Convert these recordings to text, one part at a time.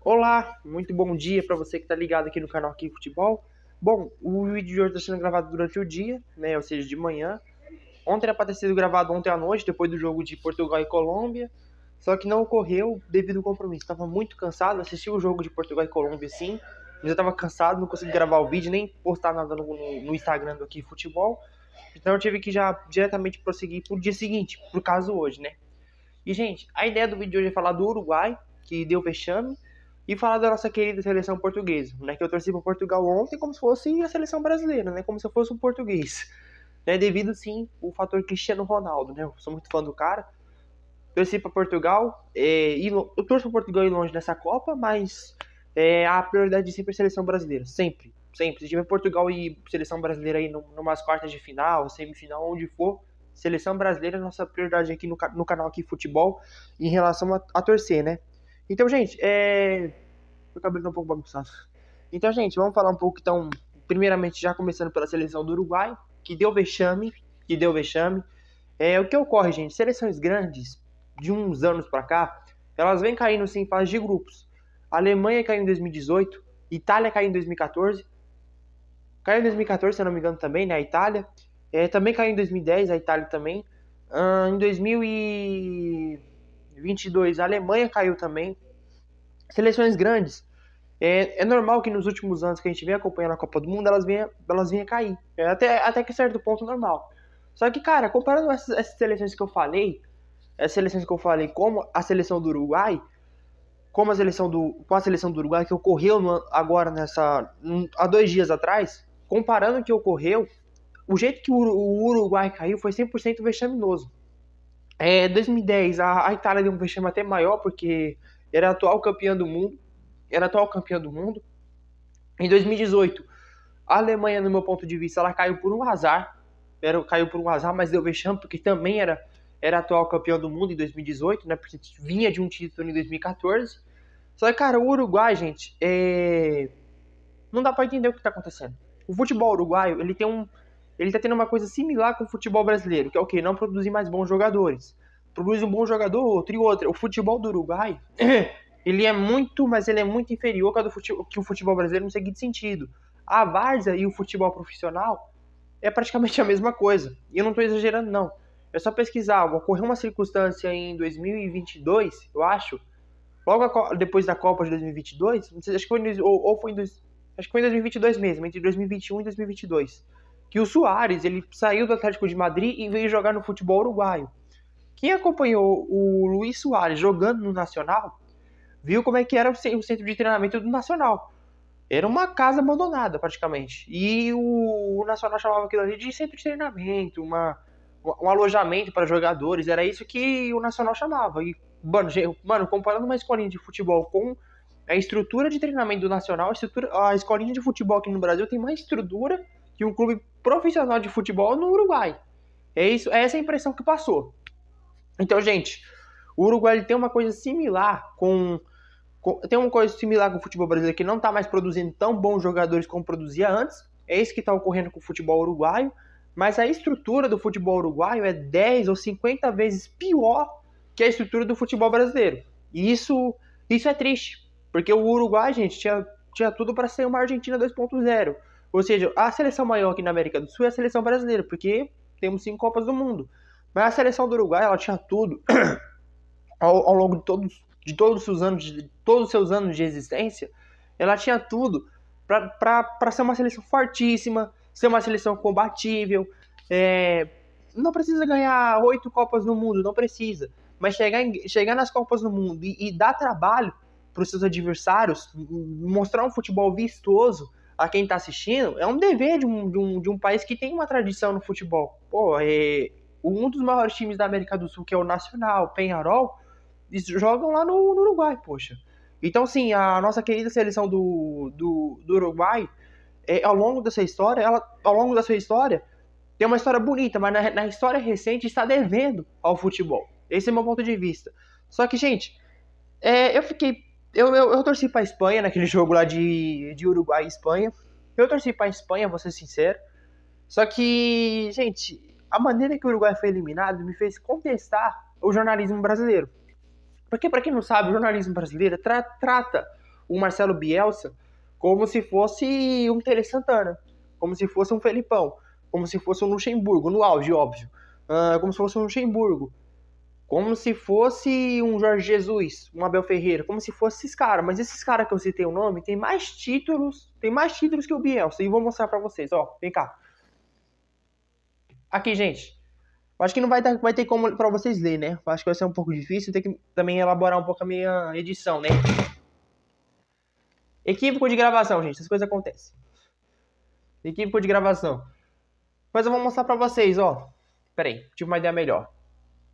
Olá, muito bom dia para você que está ligado aqui no canal Aqui Futebol. Bom, o vídeo de hoje está sendo gravado durante o dia, né, ou seja, de manhã. Ontem era para ter sido gravado ontem à noite, depois do jogo de Portugal e Colômbia, só que não ocorreu devido ao compromisso. Estava muito cansado, assisti o jogo de Portugal e Colômbia sim, mas eu estava cansado, não consegui gravar o vídeo, nem postar nada no Instagram do Aqui Futebol. Então eu tive que já diretamente prosseguir para o dia seguinte, por caso hoje, né. E, gente, a ideia do vídeo de hoje é falar do Uruguai, que deu vexame, e falar da nossa querida seleção portuguesa, né? Que eu torci para Portugal ontem como se fosse a seleção brasileira, né? Como se eu fosse um português. Né? Devido, sim, ao fator Cristiano Ronaldo, né? Eu sou muito fã do cara. Torci para Portugal, eu torço para Portugal ir longe nessa Copa, mas a prioridade de sempre é a seleção brasileira. Sempre, sempre. Se tiver Portugal e seleção brasileira aí numas quartas de final, semifinal, onde for, seleção brasileira é nossa prioridade aqui no canal Aqui Futebol em relação a torcer, né? Então, gente, meu cabelo tá um pouco bagunçado. Então, gente, vamos falar um pouco, então, primeiramente, já começando pela seleção do Uruguai, que deu vexame, o que ocorre, gente? Seleções grandes, de uns anos pra cá, elas vêm caindo, sim, em fase de grupos. A Alemanha caiu em 2018, Itália caiu em 2014, caiu em 2014, se eu não me engano, também, né, a Itália. Também caiu em 2010, a Itália também. Em 2022, a Alemanha caiu também. Seleções grandes. É normal que nos últimos anos que a gente vem acompanhando a Copa do Mundo, elas venham cair. Até que certo ponto normal. Só que, cara, comparando essas seleções que eu falei, como a seleção do Uruguai, com a seleção do Uruguai que ocorreu agora há 2 dias atrás, comparando o que ocorreu, o jeito que o Uruguai caiu foi 100% vexaminoso. Em 2010, a Itália deu um vexame até maior, porque era atual campeã do mundo. Em 2018, a Alemanha, no meu ponto de vista, ela caiu por um azar. Mas deu vexame, porque também era atual campeão do mundo em 2018, né? Porque vinha de um título em 2014. Só que, cara, o Uruguai, gente, não dá pra entender o que tá acontecendo. O futebol uruguaio, ele tá tendo uma coisa similar com o futebol brasileiro, que é o quê? Não produzir mais bons jogadores. Produz um bom jogador, outro e outro. O futebol do Uruguai, ele é muito inferior que o futebol brasileiro no seguinte sentido. A várzea e o futebol profissional é praticamente a mesma coisa. E eu não estou exagerando, não. É só pesquisar. Ocorreu uma circunstância em 2022, eu acho, logo depois da Copa de 2022, não sei, acho que foi acho que foi em 2022 mesmo, entre 2021 e 2022, que o Suárez, ele saiu do Atlético de Madrid e veio jogar no futebol uruguaio. Quem acompanhou o Luis Suárez jogando no Nacional, viu como é que era o centro de treinamento do Nacional. Era uma casa abandonada, praticamente. E o Nacional chamava aquilo ali de centro de treinamento, um alojamento para jogadores. Era isso que o Nacional chamava. E, mano, comparando uma escolinha de futebol com a estrutura de treinamento do Nacional, a escolinha de futebol aqui no Brasil tem mais estrutura que um clube profissional de futebol no Uruguai. É essa a impressão que passou. Então, gente, o Uruguai tem uma coisa similar com o futebol brasileiro, que não está mais produzindo tão bons jogadores como produzia antes. É isso que está ocorrendo com o futebol uruguaio. Mas a estrutura do futebol uruguaio é 10 ou 50 vezes pior que a estrutura do futebol brasileiro. E isso é triste. Porque o Uruguai, gente, tinha tudo para ser uma Argentina 2.0. Ou seja, a seleção maior aqui na América do Sul é a seleção brasileira, porque temos 5 Copas do Mundo. Mas a seleção do Uruguai, ela tinha tudo ao longo de todos os seus anos de existência, ela tinha tudo para ser uma seleção fortíssima, ser uma seleção combatível. Não precisa ganhar 8 Copas no Mundo, não precisa. Mas chegar nas Copas do Mundo e dar trabalho para os seus adversários, mostrar um futebol vistoso a quem está assistindo, é um dever de um país que tem uma tradição no futebol. Um dos maiores times da América do Sul, que é o Nacional, Peñarol, jogam lá no Uruguai, poxa. Então, sim, a nossa querida seleção do Uruguai, ao longo da sua história, tem uma história bonita, mas na história recente está devendo ao futebol. Esse é o meu ponto de vista. Só que, gente, eu torci pra Espanha naquele jogo lá de Uruguai e Espanha. Eu torci pra Espanha, vou ser sincero. Só que, gente, a maneira que o Uruguai foi eliminado me fez contestar o jornalismo brasileiro. Porque, para quem não sabe, o jornalismo brasileiro trata o Marcelo Bielsa como se fosse um Tele Santana, como se fosse um Felipão, como se fosse um Luxemburgo, no auge, óbvio. Como se fosse um Luxemburgo, como se fosse um Jorge Jesus, um Abel Ferreira, como se fosse esses caras. Mas esses caras que eu citei o nome tem mais títulos que o Bielsa. E vou mostrar pra vocês, ó, vem cá. Aqui, gente. Acho que não vai ter como pra vocês lerem, né? Acho que vai ser um pouco difícil, tem que também elaborar um pouco a minha edição, né? Equívoco de gravação, gente, essas coisas acontecem. Equívoco de gravação. Mas eu vou mostrar pra vocês, ó. Pera aí, tive uma ideia melhor.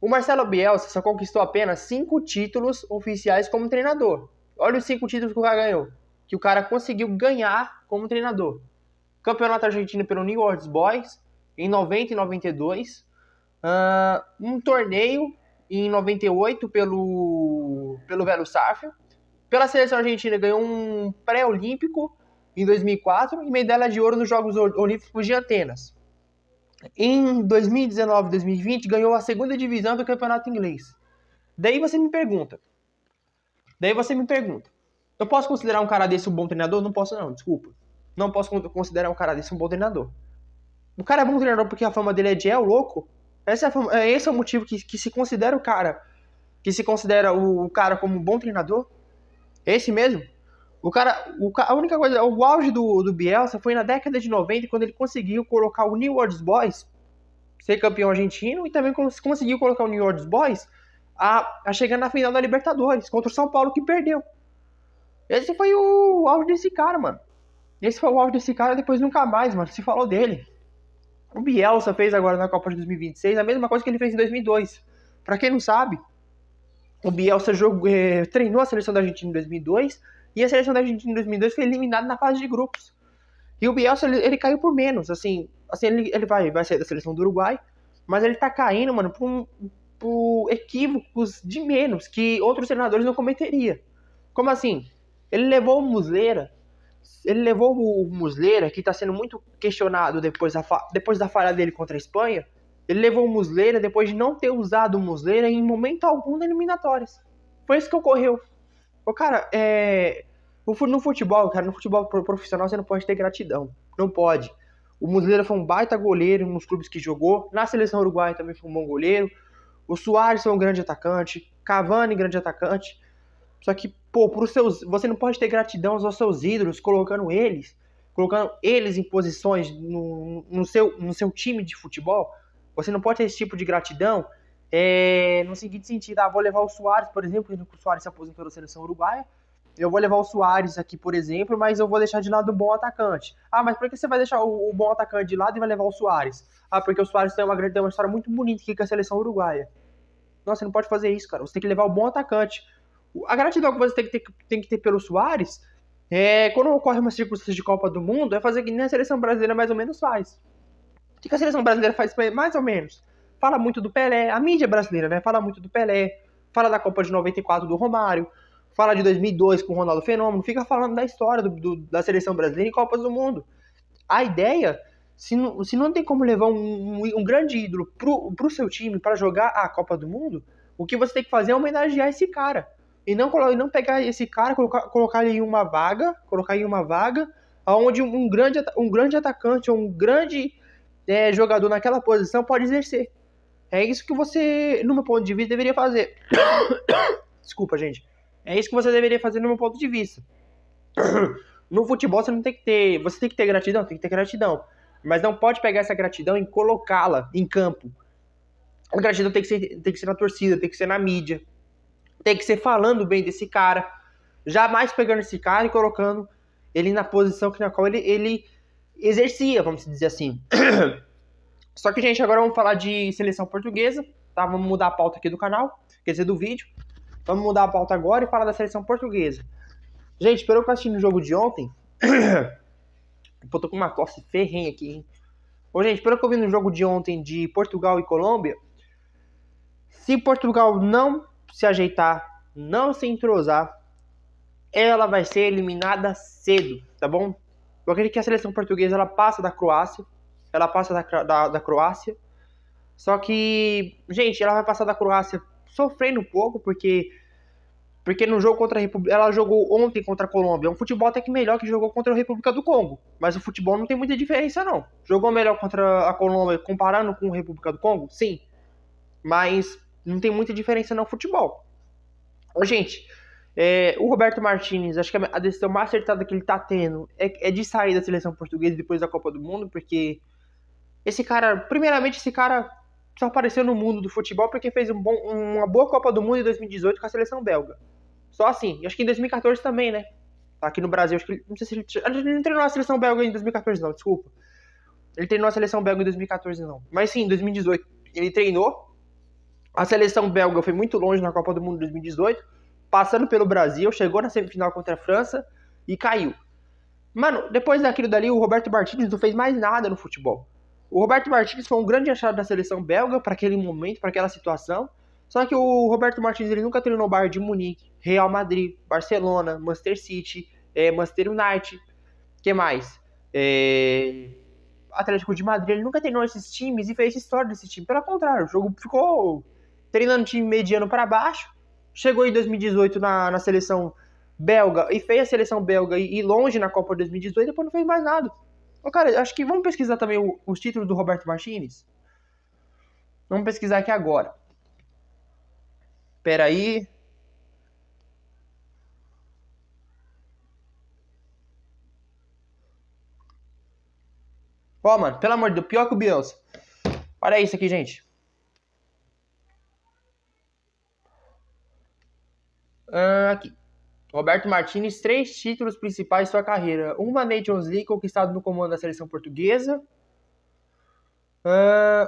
O Marcelo Bielsa só conquistou apenas 5 títulos oficiais como treinador. Olha os 5 títulos que o cara ganhou. Que o cara conseguiu ganhar como treinador. Campeonato argentino pelo New Orleans Boys, em 90 e 92. Um torneio em 98 pelo Velho Sarsfield. Pela seleção argentina ganhou um pré-olímpico em 2004 e medalha de ouro nos Jogos Olímpicos de Atenas. Em 2019 e 2020 ganhou a segunda divisão do campeonato inglês. Daí você me pergunta, eu posso considerar um cara desse um bom treinador? Não posso não, desculpa. Não posso considerar um cara desse um bom treinador. O cara é bom treinador porque a fama dele é de louco? Esse é o motivo que se considera o cara como um bom treinador? Esse mesmo? A única coisa, o auge do Bielsa foi na década de 90, quando ele conseguiu colocar o New Orleans Boys, ser campeão argentino, e também conseguiu colocar o New Orleans Boys a chegar na final da Libertadores, contra o São Paulo, que perdeu. Esse foi o auge desse cara, mano. Esse foi o auge desse cara, depois nunca mais, mano, se falou dele. O Bielsa fez agora na Copa de 2026 a mesma coisa que ele fez em 2002. Pra quem não sabe, o Bielsa treinou a seleção da Argentina em 2002, e a seleção da Argentina em 2002 foi eliminada na fase de grupos. E o Bielsa, ele caiu por menos, assim ele vai sair da seleção do Uruguai, mas ele tá caindo, mano, por equívocos de menos que outros treinadores não cometeriam. Como assim? Ele levou o Muslera, que tá sendo muito questionado depois da falha dele contra a Espanha. Ele levou o Muslera depois de não ter usado o Muslera em momento algum das eliminatórias. Foi isso que ocorreu. Cara, no futebol profissional você não pode ter gratidão. Não pode. O Muslera foi um baita goleiro nos clubes que jogou. Na seleção uruguaia também foi um bom goleiro. O Suárez foi um grande atacante. Cavani, grande atacante. Só que, você não pode ter gratidão aos seus ídolos, colocando eles em posições no seu time de futebol. Você não pode ter esse tipo de gratidão no seguinte sentido, vou levar o Suárez, por exemplo, o Suárez se aposentou da seleção uruguaia, eu vou levar o Suárez aqui, por exemplo, mas eu vou deixar de lado o bom atacante. Mas por que você vai deixar o bom atacante de lado e vai levar o Suárez? Porque o Suárez tem uma história muito bonita aqui com a seleção uruguaia. Nossa, você não pode fazer isso, cara. Você tem que levar o bom atacante. A gratidão que você tem que ter pelo Suárez, quando ocorre uma circunstância de Copa do Mundo, é fazer que nem a seleção brasileira mais ou menos faz. O que a seleção brasileira faz mais ou menos? Fala muito do Pelé, a mídia brasileira, né? Fala muito do Pelé, fala da Copa de 94 do Romário, fala de 2002 com o Ronaldo Fenômeno, fica falando da história da seleção brasileira em Copas do Mundo. A ideia, se não tem como levar um grande ídolo pro seu time para jogar a Copa do Mundo, o que você tem que fazer é homenagear esse cara. E não pegar esse cara, colocar ele em uma vaga, onde um grande atacante ou um grande jogador naquela posição pode exercer. É isso que você, no meu ponto de vista, deveria fazer. Desculpa, gente. É isso que você deveria fazer no meu ponto de vista. No futebol você tem que ter gratidão, mas não pode pegar essa gratidão e colocá-la em campo. A gratidão tem que ser na torcida, tem que ser na mídia, tem que ser falando bem desse cara, jamais pegando esse cara e colocando ele na posição na qual ele exercia, vamos dizer assim. Só que, gente, agora vamos falar de seleção portuguesa, tá? Vamos mudar a pauta aqui do canal, quer dizer, do vídeo. Vamos mudar a pauta agora e falar da seleção portuguesa. Gente, pelo que eu assisti no jogo de ontem... Pô, tô com uma tosse ferrenha aqui, hein? Gente, pelo que eu vi no jogo de ontem de Portugal e Colômbia, se Portugal não se ajeitar, não se entrosar, ela vai ser eliminada cedo, tá bom? Eu acredito que a seleção portuguesa, ela passa da Croácia. Ela passa da Croácia. Só que, gente, ela vai passar da Croácia sofrendo um pouco, porque Porque no jogo contra a República, ela jogou ontem contra a Colômbia, um futebol até que melhor que jogou contra a República do Congo, mas o futebol não tem muita diferença não. Jogou melhor contra a Colômbia comparando com a República do Congo? Sim, mas não tem muita diferença no futebol. Gente, o Roberto Martínez, acho que a decisão mais acertada que ele tá tendo é de sair da seleção portuguesa depois da Copa do Mundo, porque esse cara, primeiramente, esse cara só apareceu no mundo do futebol porque fez uma boa Copa do Mundo em 2018 com a seleção belga. Só assim, acho que em 2014 também, né? Aqui no Brasil, acho que não sei se ele não treinou a seleção belga em 2014 não, desculpa. Ele treinou a seleção belga em 2014 não. Mas sim, em 2018 ele treinou. A seleção belga foi muito longe na Copa do Mundo de 2018, passando pelo Brasil, chegou na semifinal contra a França e caiu. Mano, depois daquilo dali, o Roberto Martínez não fez mais nada no futebol. O Roberto Martínez foi um grande achado da seleção belga para aquele momento, para aquela situação. Só que o Roberto Martínez ele nunca treinou Bayern de Munique, Real Madrid, Barcelona, Manchester City, Manchester United, que mais? Atlético de Madrid, ele nunca treinou esses times e fez história desse time. Pelo contrário, o jogo ficou treinando time mediano para baixo. Chegou em 2018 na seleção belga e fez a seleção belga ir longe na Copa de 2018 e depois não fez mais nada. Cara, acho que vamos pesquisar também os títulos do Roberto Martínez. Vamos pesquisar aqui agora. Pera aí. Ó, mano, pelo amor de Deus, pior que o Bielsa. Olha isso aqui, gente. Aqui. Roberto Martínez, 3 títulos principais de sua carreira. Uma Nations League conquistada no comando da seleção portuguesa.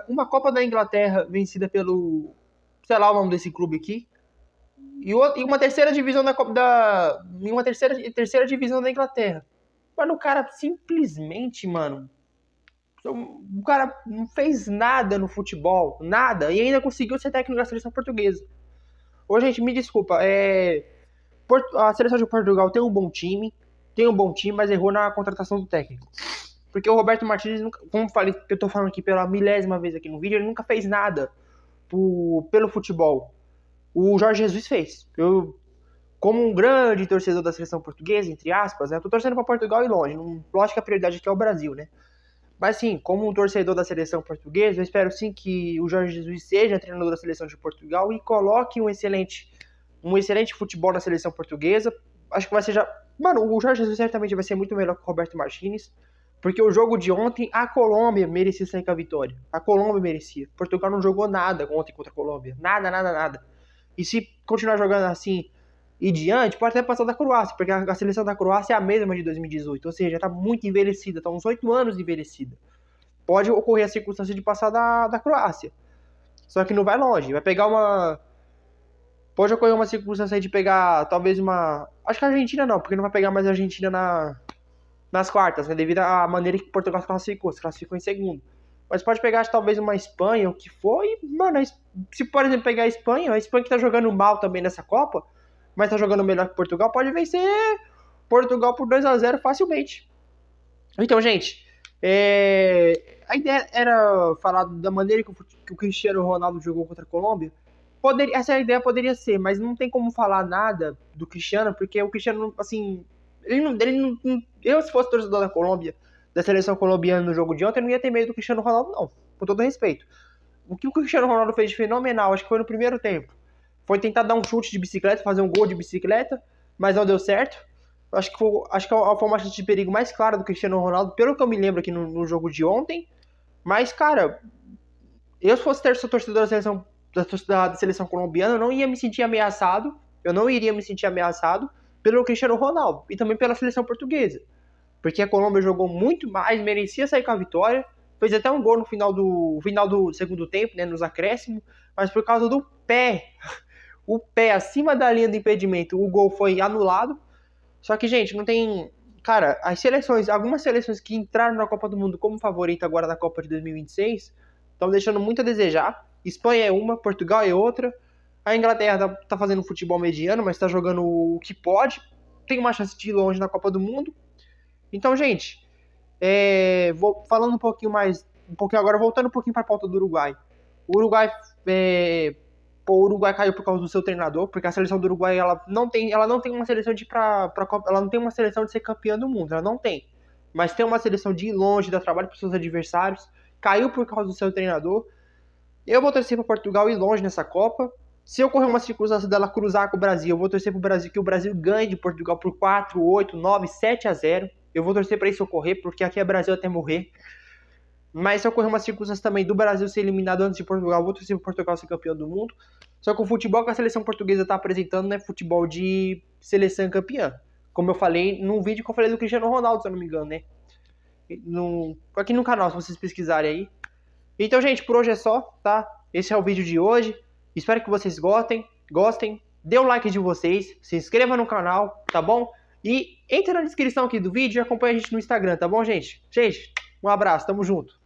Uma Copa da Inglaterra vencida pelo... sei lá o nome desse clube aqui. E uma terceira divisão uma terceira divisão da Inglaterra. Mano, o cara simplesmente, mano... o cara não fez nada no futebol. Nada. E ainda conseguiu ser técnico da seleção portuguesa. Ô, gente, me desculpa. A seleção de Portugal tem um bom time, mas errou na contratação do técnico. Porque o Roberto Martínez, como falei, que eu tô falando aqui pela milésima vez aqui no vídeo, ele nunca fez nada pelo futebol. O Jorge Jesus fez. Eu, como um grande torcedor da seleção portuguesa, entre aspas, né, eu tô torcendo pra Portugal e longe. Lógico que a prioridade aqui é o Brasil, né? Mas sim, como um torcedor da seleção portuguesa, eu espero sim que o Jorge Jesus seja treinador da seleção de Portugal e coloque um excelente futebol na seleção portuguesa. Acho que vai ser Mano, o Jorge Jesus certamente vai ser muito melhor que o Roberto Martínez. Porque o jogo de ontem, a Colômbia merecia sair com a vitória. A Colômbia merecia. Portugal não jogou nada ontem contra a Colômbia. Nada, nada, nada. E se continuar jogando assim e diante, pode até passar da Croácia. Porque a seleção da Croácia é a mesma de 2018. Ou seja, tá muito envelhecida. Tá uns 8 anos envelhecida. Pode ocorrer a circunstância de passar da Croácia. Só que não vai longe. Vai pegar uma... Pode ocorrer uma circunstância de pegar talvez uma... Acho que a Argentina não, porque não vai pegar mais a Argentina nas quartas, né? Devido à maneira que Portugal se classificou em segundo. Mas pode pegar talvez uma Espanha, o que for, e, mano, se por exemplo pegar a Espanha que tá jogando mal também nessa Copa, mas tá jogando melhor que Portugal, pode vencer Portugal por 2-0 facilmente. Então, gente, a ideia era falar da maneira que o Cristiano Ronaldo jogou contra a Colômbia. Essa ideia poderia ser, mas não tem como falar nada do Cristiano, porque o Cristiano, assim, eu, se fosse torcedor da Colômbia, da seleção colombiana no jogo de ontem, eu não ia ter medo do Cristiano Ronaldo, não, com todo respeito. O que o Cristiano Ronaldo fez de fenomenal, acho que foi no primeiro tempo, foi tentar dar um chute de bicicleta, fazer um gol de bicicleta, mas não deu certo. Acho que foi uma chance de perigo mais clara do Cristiano Ronaldo, pelo que eu me lembro aqui no jogo de ontem. Mas, cara, eu se fosse torcedor da seleção colombiana, eu não ia me sentir ameaçado. Eu não iria me sentir ameaçado pelo Cristiano Ronaldo e também pela seleção portuguesa. Porque a Colômbia jogou muito mais, merecia sair com a vitória. Fez até um gol no final do segundo tempo, né, nos acréscimos. Mas por causa do pé, o pé acima da linha do impedimento, o gol foi anulado. Só que, gente, não tem... Cara, algumas seleções que entraram na Copa do Mundo como favorita agora na Copa de 2026, estão deixando muito a desejar. Espanha é uma, Portugal é outra. A Inglaterra tá fazendo futebol mediano, mas tá jogando o que pode. Tem uma chance de ir longe na Copa do Mundo. Então, gente, falando um pouquinho agora, voltando um pouquinho para a pauta do Uruguai. O Uruguai o Uruguai caiu por causa do seu treinador, porque a seleção do Uruguai ela não tem uma seleção de ir pra Copa, ela não tem uma seleção de ser campeã do mundo, ela não tem. Mas tem uma seleção de ir longe, dar trabalho para os seus adversários. Caiu por causa do seu treinador. Eu vou torcer para Portugal ir longe nessa Copa. Se ocorrer uma circunstância dela cruzar com o Brasil, eu vou torcer para o Brasil que o Brasil ganhe de Portugal por 4, 8, 9, 7-0. Eu vou torcer para isso ocorrer, porque aqui é Brasil até morrer. Mas se ocorrer uma circunstância também do Brasil ser eliminado antes de Portugal, eu vou torcer para Portugal ser campeão do mundo. Só que o futebol que a seleção portuguesa está apresentando não é futebol de seleção campeã. Como eu falei num vídeo que eu falei do Cristiano Ronaldo, se eu não me engano, né? Aqui no canal, se vocês pesquisarem aí. Então, gente, por hoje é só, tá? Esse é o vídeo de hoje. Espero que vocês gostem. Dê o like de vocês, se inscreva no canal, tá bom? E entra na descrição aqui do vídeo e acompanha a gente no Instagram, tá bom, gente? Gente, um abraço, tamo junto.